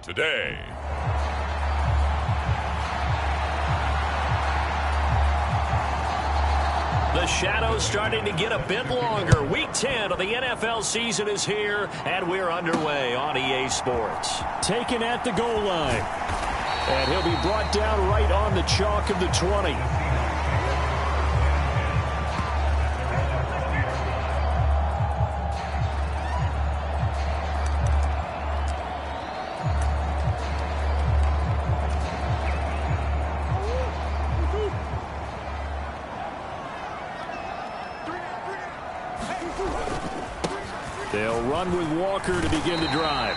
today. The shadow's starting to get a bit longer. Week 10 of the NFL season is here, and we're underway on EA Sports. Taken at the goal line. And he'll be brought down right on the chalk of the 20. They'll run with Walker to begin the drive.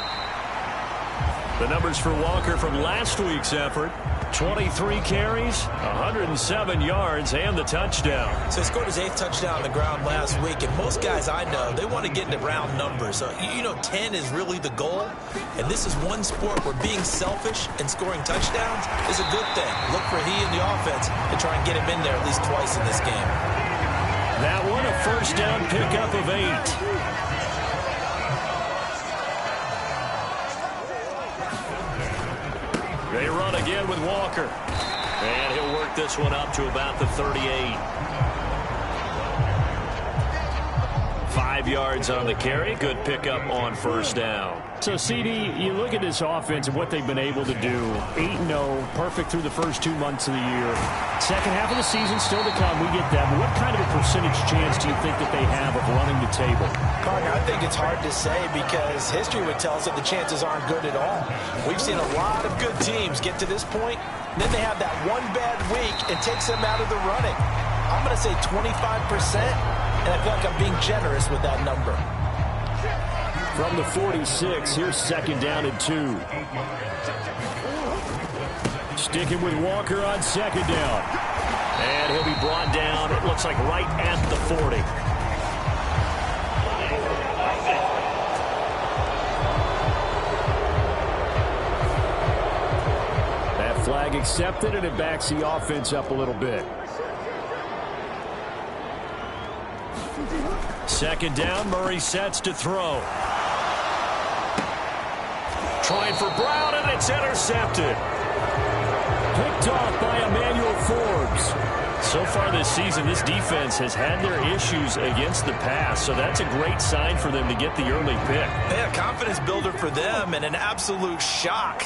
The numbers for Walker from last week's effort: 23 carries, 107 yards, and the touchdown. So he scored his 8th touchdown on the ground last week, and most guys I know, they want to get into round numbers. So, 10 is really the goal, and this is one sport where being selfish and scoring touchdowns is a good thing. Look for he and the offense to try and get him in there at least twice in this game. That one, a first down pickup of 8. They run again with Walker. And he'll work this one up to about the 38. 5 yards on the carry. Good pickup on first down. So, CD, you look at this offense and what they've been able to do. 8-0, perfect through the first 2 months of the year. Second half of the season still to come. We get that. But what kind of a percentage chance do you think that they have of running the table? Carter, I think it's hard to say because history would tell us that the chances aren't good at all. We've seen a lot of good teams get to this point, and then they have that one bad week and takes them out of the running. I'm going to say 25%, and I feel like I'm being generous with that number. From the 46, here's second down and 2. Sticking with Walker on second down. And he'll be brought down, it looks like right at the 40. That flag accepted, and it backs the offense up a little bit. Second down, Murray sets to throw. Trying for Brown, and it's intercepted. Picked off by Emmanuel Forbes. So far this season, this defense has had their issues against the pass, so that's a great sign for them to get the early pick. Yeah, confidence builder for them and an absolute shock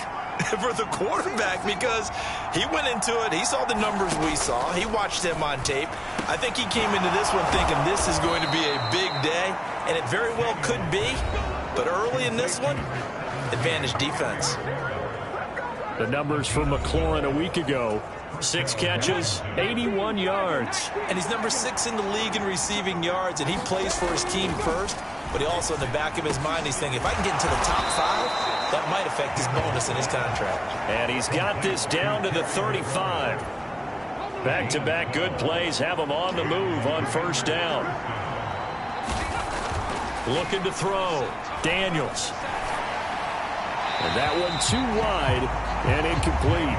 for the quarterback because he went into it. He saw the numbers we saw. He watched them on tape. I think he came into this one thinking this is going to be a big day, and it very well could be. But early in this one, advantage defense. The numbers from McLaurin a week ago: 6 catches, 81 yards. And he's number 6 in the league in receiving yards, and he plays for his team first. But he also, in the back of his mind, he's thinking, if I can get into the top 5, that might affect his bonus in his contract. And he's got this down to the 35. Back-to-back good plays have him on the move on first down. Looking to throw. Daniels. And that one too wide and incomplete.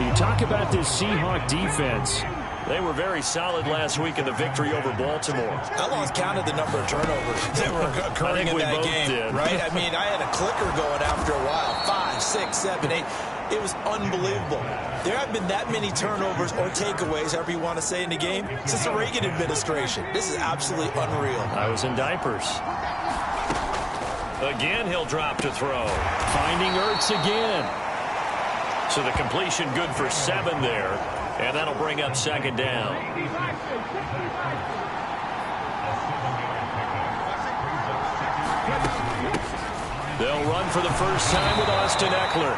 You talk about this Seahawk defense. They were very solid last week in the victory over Baltimore. I lost count of the number of turnovers that were occurring in that game, right? I mean, I had a clicker going after a while. 5, 6, 7, 8. It was unbelievable. There have been that many turnovers or takeaways, however you want to say, in the game since the Reagan administration. This is absolutely unreal. I was in diapers. Again, he'll drop to throw. Finding Ertz again. So the completion good for 7 there. And that'll bring up second down. They'll run for the first time with Austin Eckler.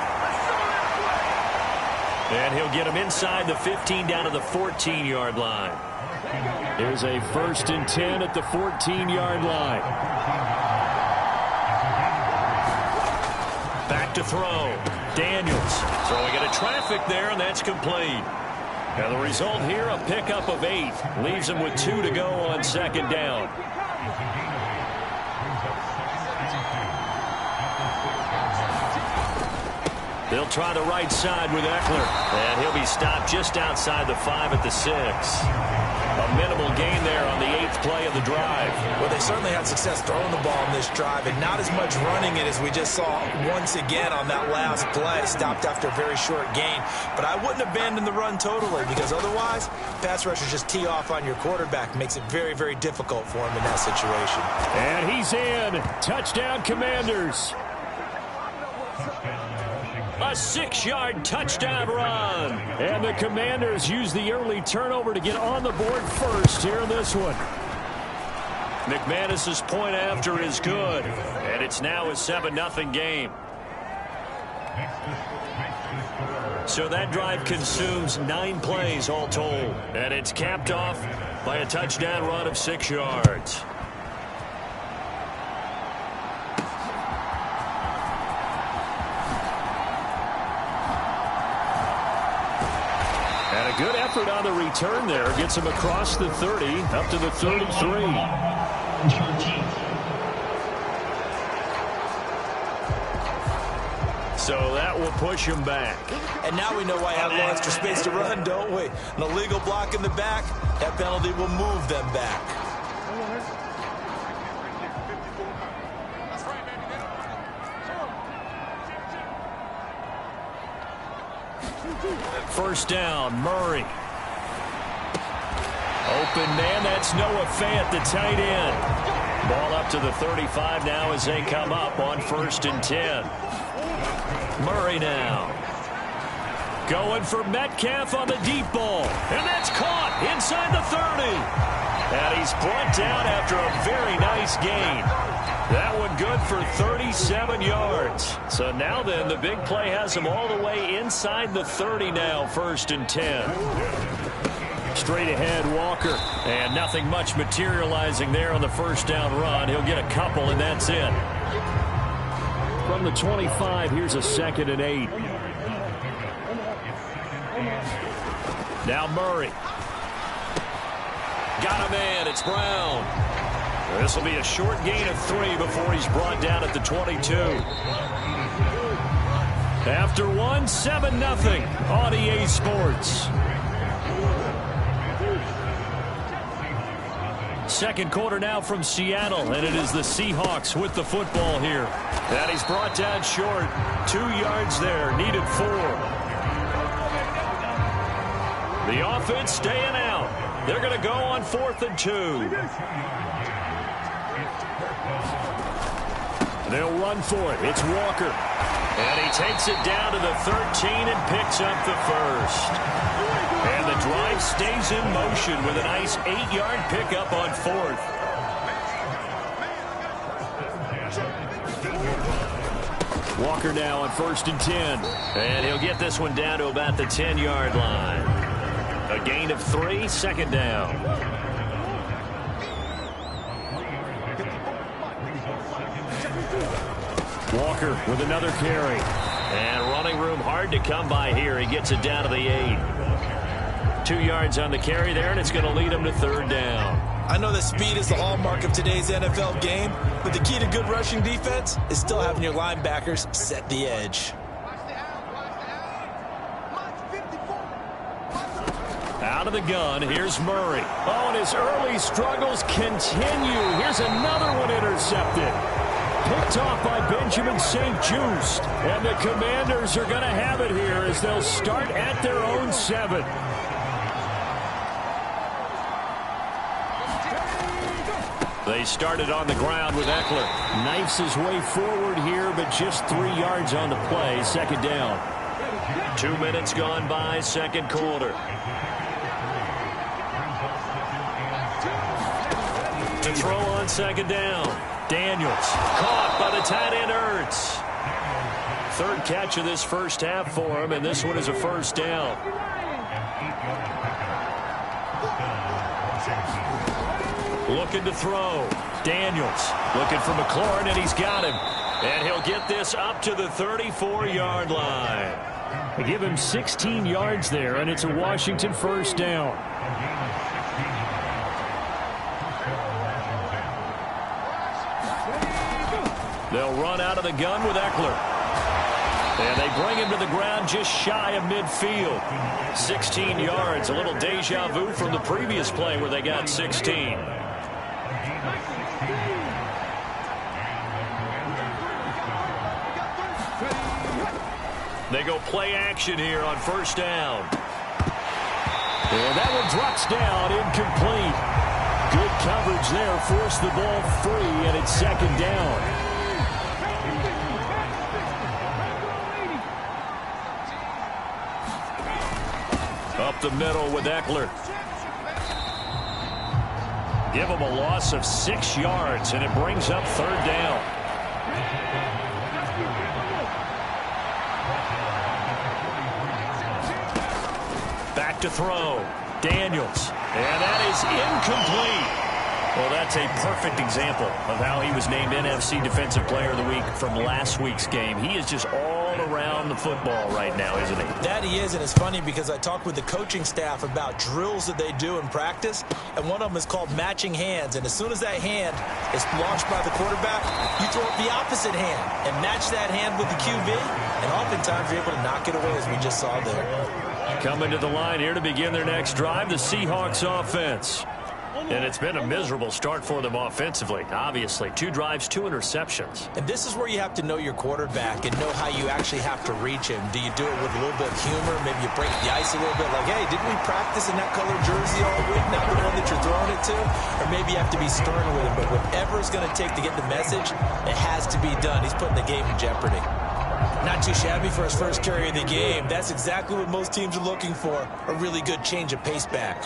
And he'll get him inside the 15 down to the 14-yard line. Here's a 1st and 10 at the 14-yard line. Back to throw. Daniels throwing into traffic there, and that's complete. Now the result here, a pickup of 8. Leaves him with 2 to go on second down. They'll try the right side with Eckler. And he'll be stopped just outside the 5 at the 6. A minimal gain there on the 8th play of the drive. Well, they certainly had success throwing the ball in this drive, and not as much running it as we just saw once again on that last play. Stopped after a very short gain. But I wouldn't abandon the run totally, because otherwise, pass rushers just tee off on your quarterback. Makes it very, very difficult for him in that situation. And he's in. Touchdown, Commanders. A 6-yard touchdown run. And the Commanders use the early turnover to get on the board first here in this one. McManus's point after is good. And it's now a 7-0 game. So that drive consumes 9 plays all told. And it's capped off by a touchdown run of 6 yards. And a good effort on the return there. Gets him across the 30, up to the 33. So that will push him back. And now we know why I had a little extra space to run, don't we? An illegal block in the back. That penalty will move them back. First down, Murray. Open man, that's Noah Fant, the tight end. Ball up to the 35 now as they come up on 1st and 10. Murray now. Going for Metcalf on the deep ball. And that's caught inside the 30. And he's brought down after a very nice gain. That one good for 37 yards. So now then, the big play has him all the way inside the 30 now, 1st and 10. Straight ahead, Walker. And nothing much materializing there on the first down run. He'll get a couple, and that's it. From the 25, here's a 2nd and 8. Now Murray. Got a man. It's Brown. This will be a short gain of 3 before he's brought down at the 22. After 1, 7-0 on EA Sports. Second quarter now from Seattle, and it is the Seahawks with the football here. And he's brought down short. 2 yards there, needed 4. The offense staying out. They're going to go on 4th and 2. They'll run for it. It's Walker. And he takes it down to the 13 and picks up the first. And the drive stays in motion with a nice 8-yard pickup on 4th. Walker now on 1st and 10. And he'll get this one down to about the 10-yard line. A gain of 3, 2nd down. Walker with another carry. And running room hard to come by here. He gets it down to the 8. 2 yards on the carry there, and it's going to lead him to 3rd down. I know that speed is the hallmark of today's NFL game, but the key to good rushing defense is still having your linebackers set the edge. Out of the gun, here's Murray. Oh, and his early struggles continue. Here's another one intercepted. Picked off by Benjamin St-Juste. And the Commanders are going to have it here as they'll start at their own 7. They started on the ground with Eckler. Knifes his way forward here, but just 3 yards on the play. 2nd down. 2 minutes gone by, 2nd quarter. To throw on 2nd down. Daniels caught by the tight end Ertz. 3rd catch of this first half for him, and this one is a 1st down. Looking to throw. Daniels looking for McLaurin, and he's got him. And he'll get this up to the 34-yard line. They give him 16 yards there, and it's a Washington 1st down. They'll run out of the gun with Eckler. And they bring him to the ground just shy of midfield. 16 yards, a little deja vu from the previous play where they got 16. They go play action here on first down. And that one drops down, incomplete. Good coverage there, forced the ball free, and it's second down. Up the middle with Eckler. Give him a loss of 6 yards, and it brings up third down. Back to throw. Daniels. And that is incomplete. Well, that's a perfect example of how he was named NFC Defensive Player of the Week from last week's game. He is just all around the football right now, isn't he? That he is, and it's funny because I talked with the coaching staff about drills that they do in practice, and one of them is called matching hands. And as soon as that hand is launched by the quarterback, you throw up the opposite hand and match that hand with the QB, and oftentimes you're able to knock it away, as we just saw there. Coming to the line here to begin their next drive, the Seahawks offense. And it's been a miserable start for them offensively, obviously. 2 drives, 2 interceptions. And this is where you have to know your quarterback and know how you actually have to reach him. Do you do it with a little bit of humor? Maybe you break the ice a little bit, like, hey, didn't we practice in that colored jersey all week, not the one that you're throwing it to? Or maybe you have to be stern with him. But whatever it's going to take to get the message, it has to be done. He's putting the game in jeopardy. Not too shabby for his first carry of the game. That's exactly what most teams are looking for, a really good change of pace back.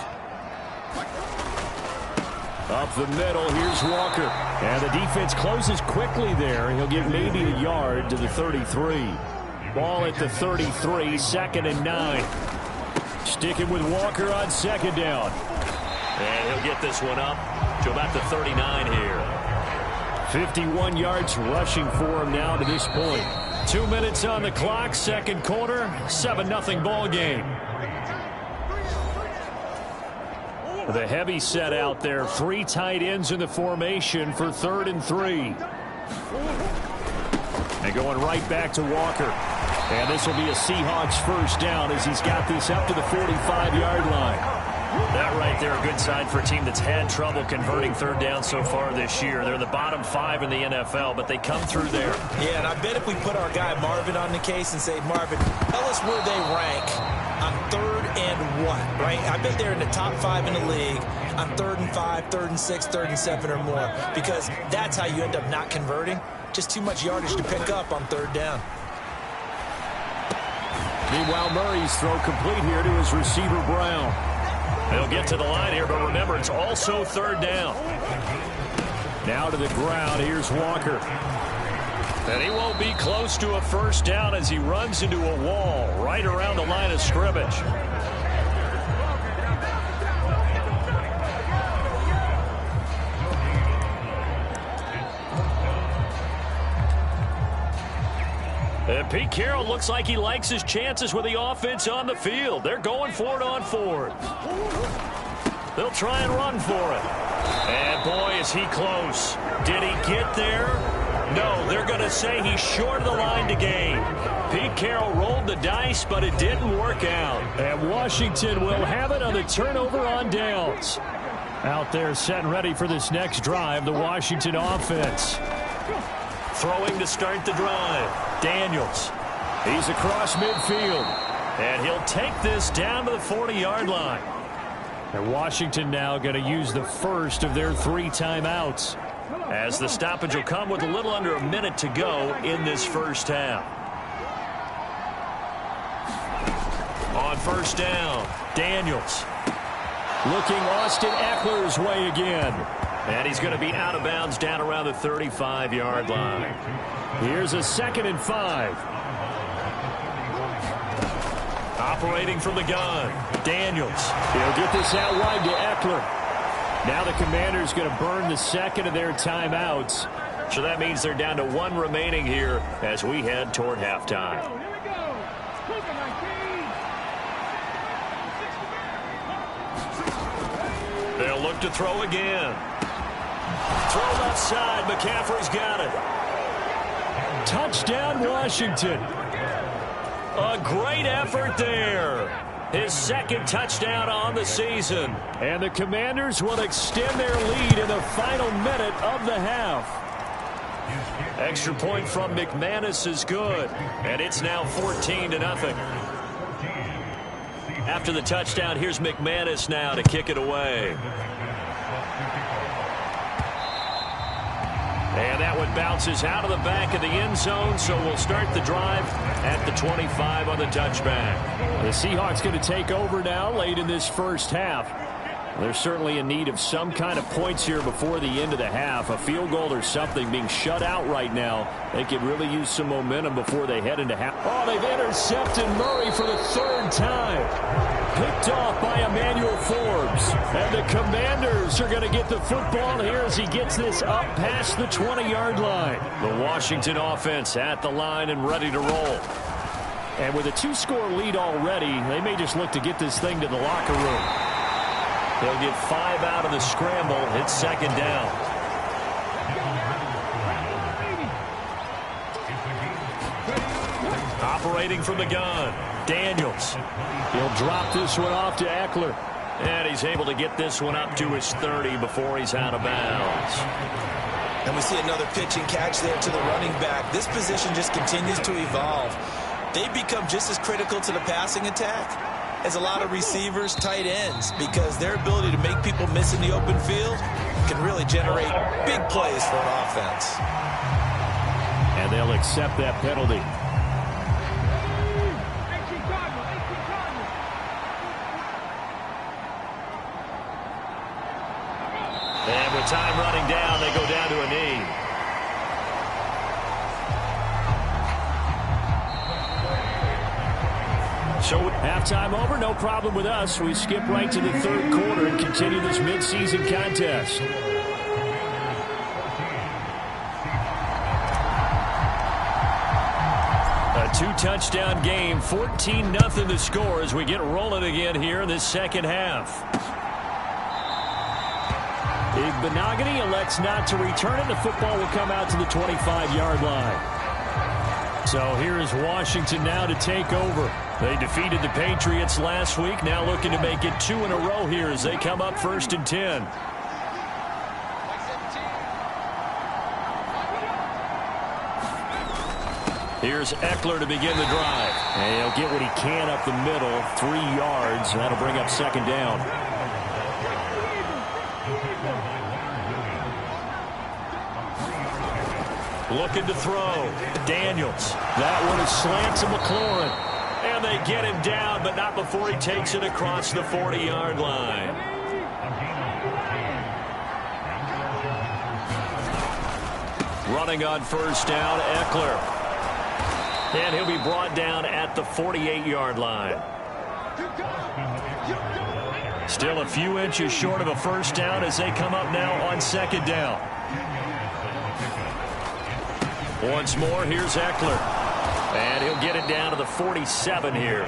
Up the middle, here's Walker. And the defense closes quickly there. He'll get maybe a yard to the 33. Ball at the 33, 2nd and 9. Sticking with Walker on second down. And he'll get this one up to about the 39 here. 51 yards rushing for him now to this point. 2 minutes on the clock, second quarter, 7-0 ball game. The heavy set out there. 3 tight ends in the formation for 3rd and 3. And going right back to Walker. And this will be a Seahawks first down as he's got this up to the 45-yard line. That right there, a good sign for a team that's had trouble converting third down so far this year. They're in the bottom 5 in the NFL, but they come through there. Yeah, and I bet if we put our guy Marvin on the case and say, Marvin, tell us where they rank on 3rd and 1, right? I bet they're in the top 5 in the league on 3rd and 5, 3rd and 6, 3rd and 7 or more, because that's how you end up not converting. Just too much yardage to pick up on 3rd down. Meanwhile, Murray's throw complete here to his receiver, Brown. They'll get to the line here, but remember, it's also 3rd down. Now to the ground, here's Walker. And he won't be close to a first down as he runs into a wall right around the line of scrimmage. And Pete Carroll looks like he likes his chances with the offense on the field. They're going for it on 4th. They'll try and run for it. And boy, is he close. Did he get there? No, they're going to say he's short of the line to gain. Pete Carroll rolled the dice, but it didn't work out. And Washington will have it on the turnover on downs. Out there set and ready for this next drive, the Washington offense. Throwing to start the drive. Daniels. He's across midfield. And he'll take this down to the 40-yard line. And Washington now going to use the first of their 3 timeouts. As the stoppage will come with a little under a minute to go in this first half. On first down, Daniels. Looking Austin Eckler's way again. And he's going to be out of bounds down around the 35-yard line. Here's a 2nd and 5. Operating from the gun, Daniels. He'll get this out wide to Eckler. Now the Commanders going to burn the second of their timeouts. So that means they're down to 1 remaining here as we head toward halftime. They'll look to throw again. Throw left side. McCaffrey's got it. Touchdown, Washington. A great effort there. His second touchdown on the season. And the Commanders will extend their lead in the final minute of the half. Extra point from McManus is good. And it's now 14-0. After the touchdown, here's McManus now to kick it away. And that one bounces out of the back of the end zone, so we'll start the drive at the 25 on the touchback. The Seahawks going to take over now late in this first half. They're certainly in need of some kind of points here before the end of the half. A field goal or something, being shut out right now. They could really use some momentum before they head into half. Oh, they've intercepted Murray for the third time. Picked off by Emmanuel Forbes. And the Commanders are going to get the football here as he gets this up past the 20-yard line. The Washington offense at the line and ready to roll. And with a 2-score lead already, they may just look to get this thing to the locker room. They'll get 5 out of the scramble. It's second down. Operating from the gun, Daniels. He'll drop this one off to Eckler. And he's able to get this one up to his 30 before he's out of bounds. And we see another pitch and catch there to the running back. This position just continues to evolve. They become just as critical to the passing attack as a lot of receivers, tight ends, because their ability to make people miss in the open field can really generate big plays for an offense. And they'll accept that penalty. And with time running down, they go down to a knee. So halftime over, no problem with us. We skip right to the third quarter and continue this midseason contest. A 2-touchdown game, 14-0 the score as we get rolling again here in this second half. Benogany elects not to return it. The football will come out to the 25-yard line. So here is Washington now to take over. They defeated the Patriots last week, now looking to make it 2 in a row here as they come up 1st and 10. Here's Eckler to begin the drive. And he'll get what he can up the middle, 3 yards. That'll bring up second down. Looking to throw. Daniels. That one is slant to McLaurin. And they get him down, but not before he takes it across the 40-yard line. Running on first down, Eckler. And he'll be brought down at the 48-yard line. Still a few inches short of a first down as they come up now on second down. Once more, here's Eckler. And he'll get it down to the 47 here.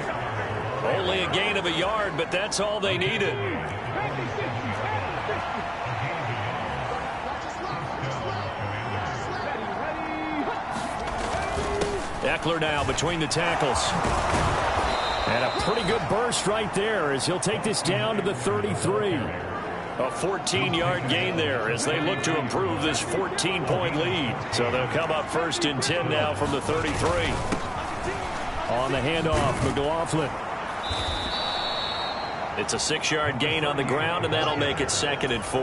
Only a gain of a yard, but that's all they needed. Eckler now between the tackles. And a pretty good burst right there as he'll take this down to the 33. A 14-yard gain there as they look to improve this 14-point lead. So they'll come up 1st and 10 now from the 33. On the handoff, McLaughlin. It's a 6-yard gain on the ground, and that'll make it 2nd and 4.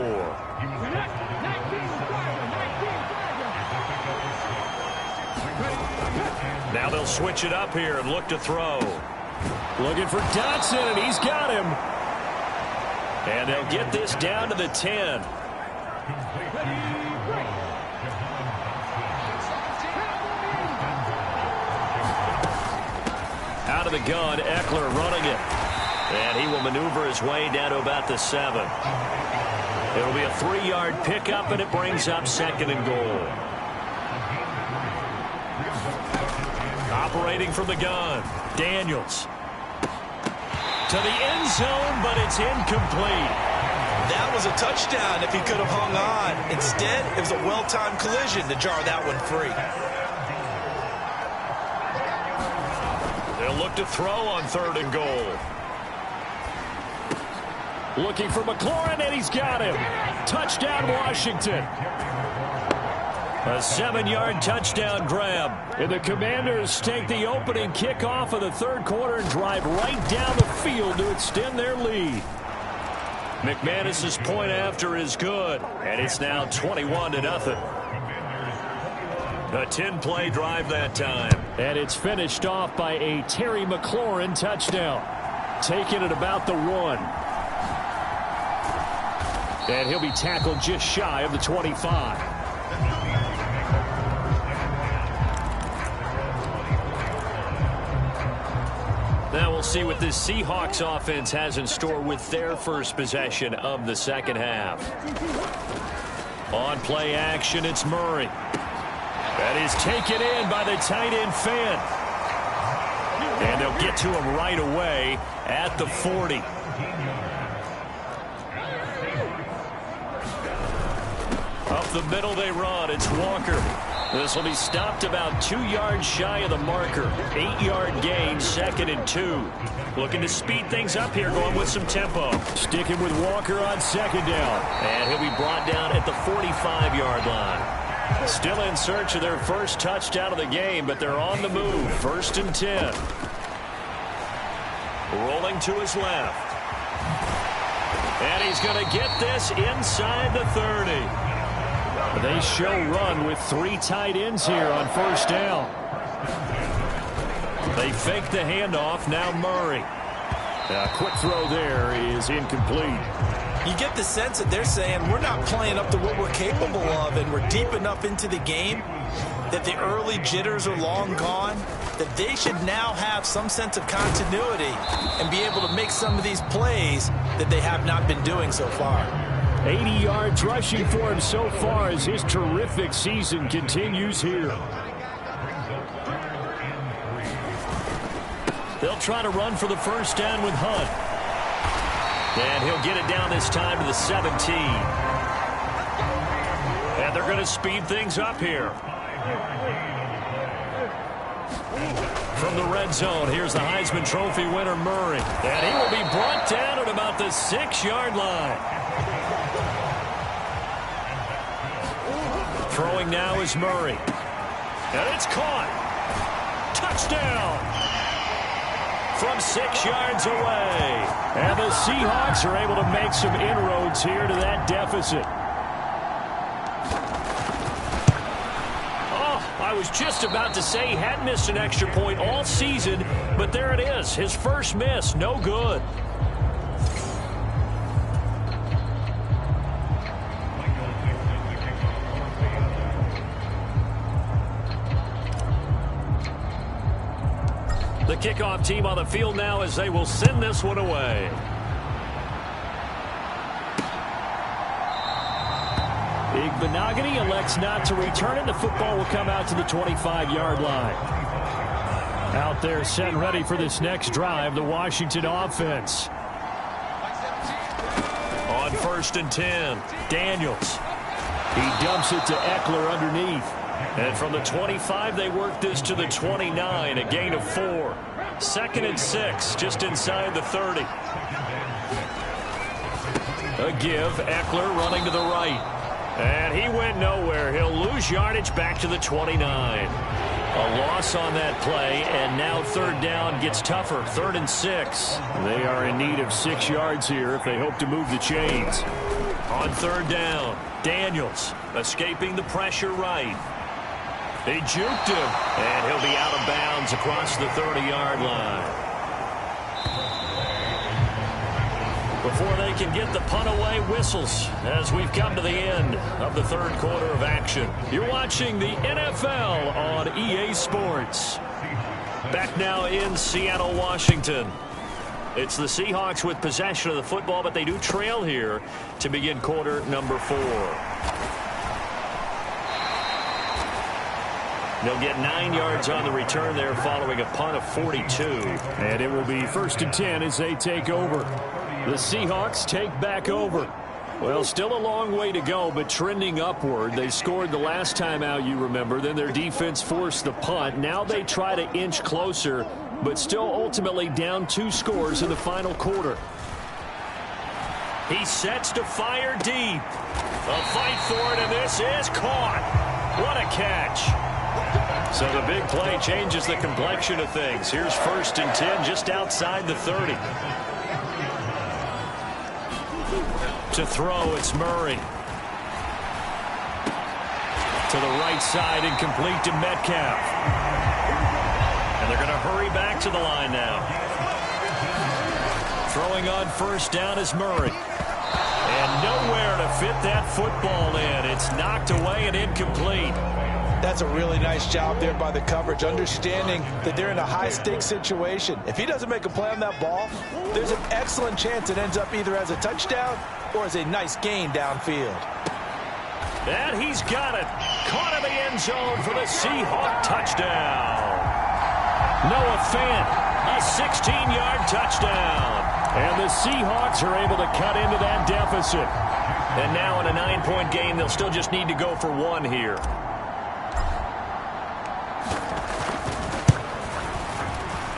Now they'll switch it up here and look to throw. Looking for Dotson, and he's got him. And they'll get this down to the 10. Out of the gun, Eckler running it. And he will maneuver his way down to about the 7. It'll be a 3-yard pickup, and it brings up 2nd and goal. Operating from the gun, Daniels. To the end zone, but it's incomplete. That was a touchdown if he could have hung on. Instead, it was a well-timed collision to jar that one free. They'll look to throw on 3rd and goal. Looking for McLaurin, and he's got him. Touchdown, Washington. A 7-yard touchdown grab. And the Commanders take the opening kickoff of the 3rd quarter and drive right down the field to extend their lead. McManus's point after is good, and it's now 21-0. A 10-play drive that time. And it's finished off by a Terry McLaurin touchdown. Taken at about the 1. And he'll be tackled just shy of the 25. Now we'll see what this Seahawks offense has in store with their first possession of the second half. On play action, it's Murray. That is taken in by the tight end Fant. And they'll get to him right away at the 40. Up the middle they run. It's Walker. This will be stopped about 2 yards shy of the marker. 8-yard gain, 2nd and 2. Looking to speed things up here, going with some tempo. Sticking with Walker on 2nd down. And he'll be brought down at the 45-yard line. Still in search of their first touchdown of the game, but they're on the move. 1st and 10. Rolling to his left. And he's going to get this inside the 30. They show run with 3 tight ends here on 1st down. They fake the handoff. Now Murray. A quick throw there is incomplete. You get the sense that they're saying we're not playing up to what we're capable of, and we're deep enough into the game that the early jitters are long gone, that they should now have some sense of continuity and be able to make some of these plays that they have not been doing so far. 80 yards rushing for him so far as his terrific season continues here. They'll try to run for the 1st down with Hunt. And he'll get it down this time to the 17. And they're going to speed things up here. From the red zone, here's the Heisman Trophy winner, Murray. And he will be brought down at about the 6-yard line. Throwing now is Murray. And it's caught. Touchdown. From 6 yards away. And the Seahawks are able to make some inroads here to that deficit. Oh, I was just about to say he hadn't missed an extra point all season, but there it is. His first miss, no good. The kickoff team on the field now as they will send this one away. Igbinoghene elects not to return it. The football will come out to the 25-yard line. Out there set and ready for this next drive, the Washington offense. On 1st and 10, Daniels. He dumps it to Eckler underneath. And from the 25, they work this to the 29, a gain of 4. 2nd and 6, just inside the 30. A give, Eckler running to the right. And he went nowhere. He'll lose yardage back to the 29. A loss on that play, and now 3rd down gets tougher. 3rd and 6. They are in need of 6 yards here if they hope to move the chains. On 3rd down, Daniels escaping the pressure right. He juked him, and he'll be out of bounds across the 30-yard line. Before they can get the punt away, whistles as we've come to the end of the 3rd quarter of action. You're watching the NFL on EA Sports. Back now in Seattle, Washington. It's the Seahawks with possession of the football, but they do trail here to begin quarter number 4. They'll get 9 yards on the return there following a punt of 42. And it will be 1st and 10 as they take over. The Seahawks take back over. Well, still a long way to go, but trending upward. They scored the last time out, you remember. Then their defense forced the punt. Now they try to inch closer but still ultimately down 2 scores in the final quarter. He sets to fire deep. A fight for it, and this is caught. What a catch. So the big play changes the complexion of things. Here's 1st and 10 just outside the 30. To throw, it's Murray. To the right side, incomplete to Metcalf. And they're going to hurry back to the line now. Throwing on 1st down is Murray. And nowhere to fit that football in. It's knocked away and incomplete. That's a really nice job there by the coverage, understanding that they're in a high-stakes situation. If he doesn't make a play on that ball, there's an excellent chance it ends up either as a touchdown or as a nice gain downfield. And he's got it. Caught in the end zone for the Seahawk touchdown. Noah Fant, a 16-yard touchdown. And the Seahawks are able to cut into that deficit. And now in a 9-point game, they'll still just need to go for 1 here.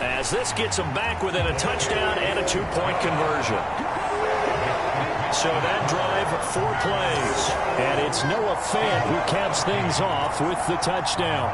As this gets them back within a touchdown and a 2-point conversion. So that drive, 4 plays. And it's Noah Fant who caps things off with the touchdown.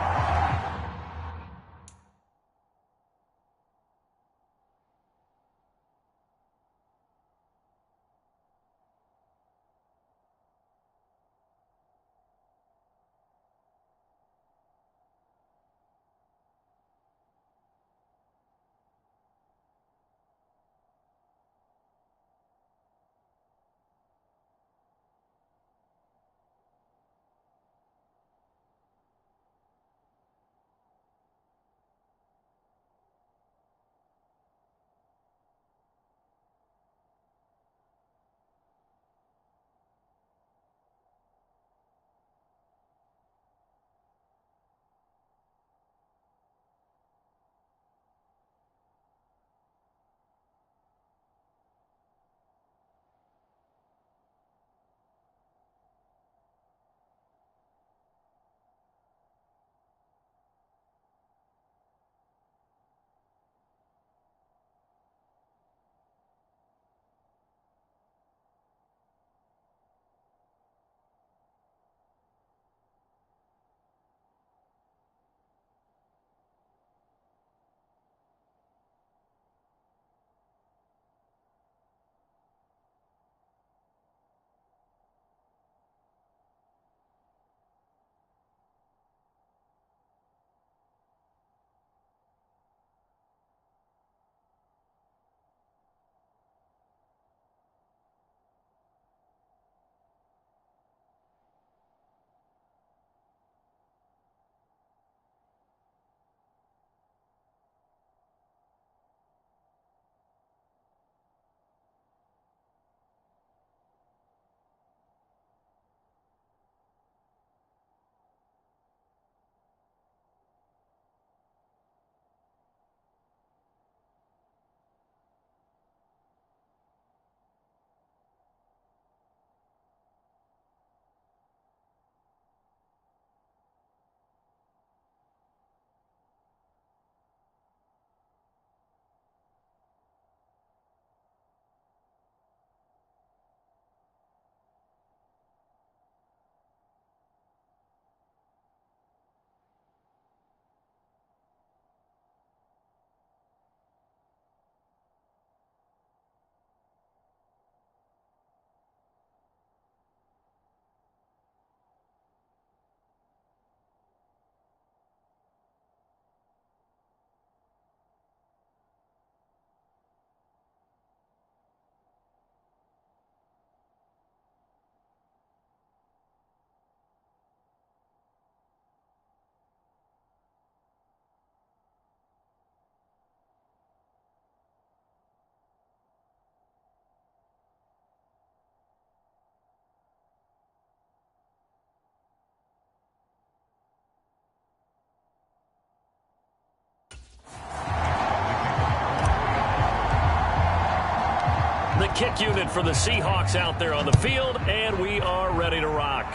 The kick unit for the Seahawks out there on the field, and we are ready to rock.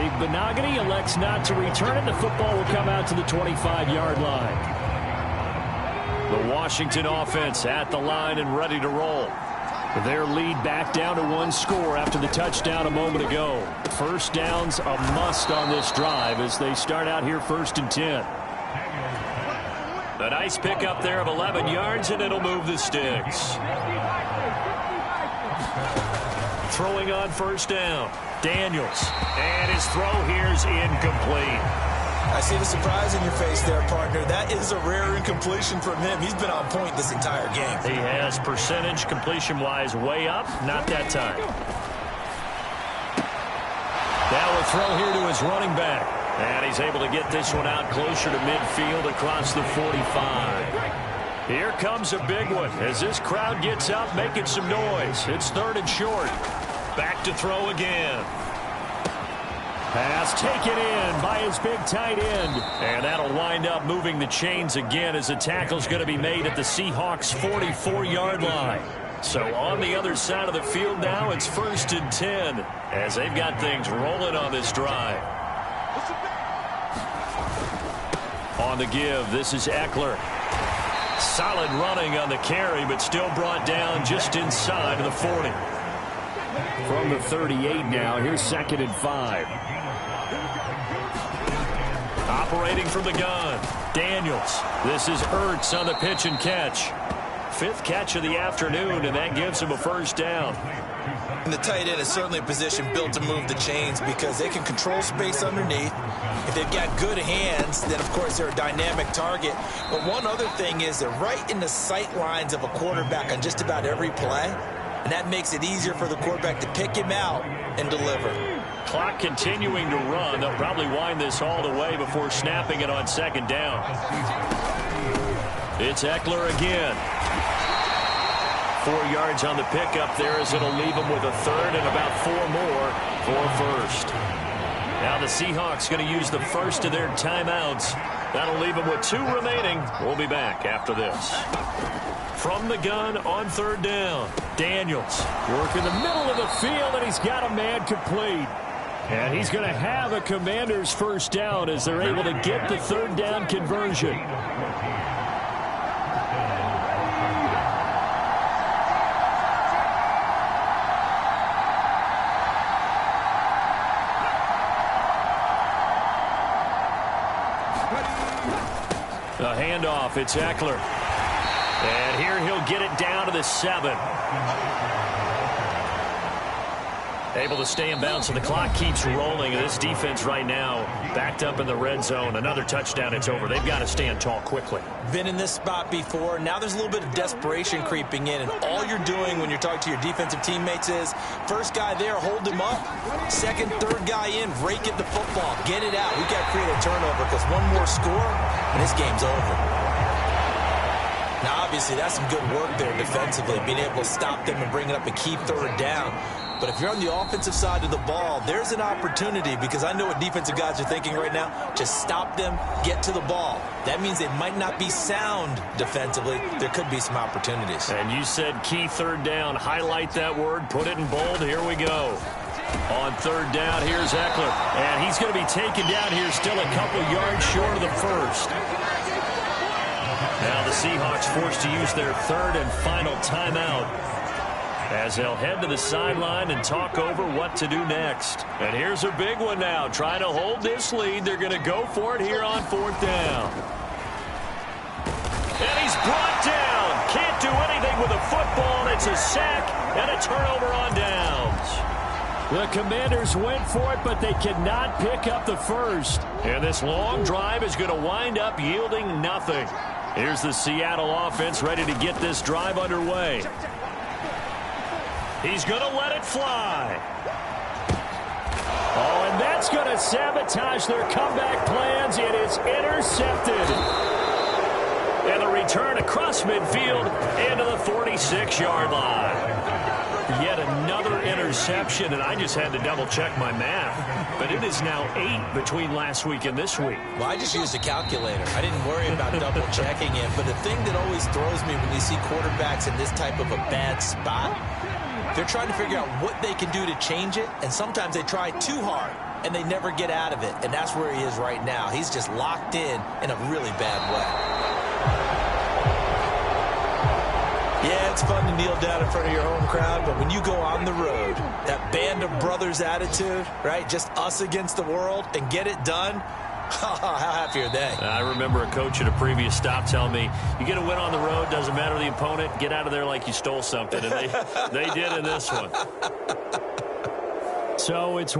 Big Benogany elects not to return it. The football will come out to the 25-yard line. The Washington offense at the line and ready to roll. Their lead back down to 1 score after the touchdown a moment ago. First down's a must on this drive as they start out here 1st and 10. A nice pickup there of 11 yards, and it'll move the sticks. Throwing on 1st down, Daniels. And his throw here's incomplete. I see the surprise in your face there, partner. That is a rare incompletion from him. He's been on point this entire game. He has percentage completion-wise way up. Not that time. Now a throw here to his running back. And he's able to get this one out closer to midfield across the 45. Here comes a big one as this crowd gets up making some noise. It's 3rd and short. Back to throw again. Pass taken in by his big tight end. And that'll wind up moving the chains again as the tackle's going to be made at the Seahawks' 44-yard line. So on the other side of the field now, it's 1st and 10 as they've got things rolling on this drive. On the give, this is Eckler. Solid running on the carry, but still brought down just inside of the 40. From the 38 now, here's 2nd and 5. Operating from the gun, Daniels. This is Ertz on the pitch and catch. 5th catch of the afternoon, and that gives him a 1st down. And the tight end is certainly a position built to move the chains because they can control space underneath. If they've got good hands, then, of course, they're a dynamic target. But one other thing is they're right in the sight lines of a quarterback on just about every play, and that makes it easier for the quarterback to pick him out and deliver. Clock continuing to run. They'll probably wind this all the way before snapping it on 2nd down. It's Eckler again. 4 yards on the pickup there as it'll leave him with a 3rd and about 4 more for 1st. Now the Seahawks going to use the first of their timeouts. That'll leave them with 2 remaining. We'll be back after this. From the gun on 3rd down, Daniels working the middle of the field, and he's got a man complete. And he's going to have a Commanders 1st down as they're able to get the 3rd down conversion. A handoff, it's Eckler. And here he'll get it down to the 7. Able to stay in bounds, so the clock keeps rolling. This defense right now backed up in the red zone. Another touchdown, it's over. They've got to stand tall quickly. Been in this spot before. Now there's a little bit of desperation creeping in, and all you're doing when you're talking to your defensive teammates is first guy there, hold him up. 2nd, 3rd guy in, rake at the football. Get it out. We've got to create a turnover because one more score, and this game's over. Now, obviously, that's some good work there defensively, being able to stop them and bring it up a key 3rd down. But if you're on the offensive side of the ball, there's an opportunity because I know what defensive guys are thinking right now. Just stop them, get to the ball. That means they might not be sound defensively. There could be some opportunities. And you said key 3rd down. Highlight that word. Put it in bold. Here we go. On 3rd down, here's Eckler. And he's going to be taken down here still a couple yards short of the 1st. Now the Seahawks forced to use their 3rd and final timeout as they'll head to the sideline and talk over what to do next. And here's a big one now. Trying to hold this lead. They're going to go for it here on 4th down. And he's brought down. Can't do anything with a football. It's a sack and a turnover on downs. The Commanders went for it, but they cannot pick up the 1st. And this long drive is going to wind up yielding nothing. Here's the Seattle offense ready to get this drive underway. He's going to let it fly. Oh, and that's going to sabotage their comeback plans. It is intercepted. And the return across midfield into the 46-yard line. Yet another interception, and I just had to double-check my math. But it is now 8 between last week and this week. Well, I just used a calculator. I didn't worry about double-checking it. But the thing that always throws me when you see quarterbacks in this type of a bad spot, they're trying to figure out what they can do to change it, and sometimes they try too hard. and they never get out of it. And that's where he is right now. He's just locked in a really bad way. Yeah, it's fun to kneel down in front of your home crowd, but when you go on the road, that band of brothers attitude, right, just us against the world, and get it done, how happy are they? I remember a coach at a previous stop telling me, you get a win on the road, doesn't matter the opponent, get out of there like you stole something. And they did in this one. So it's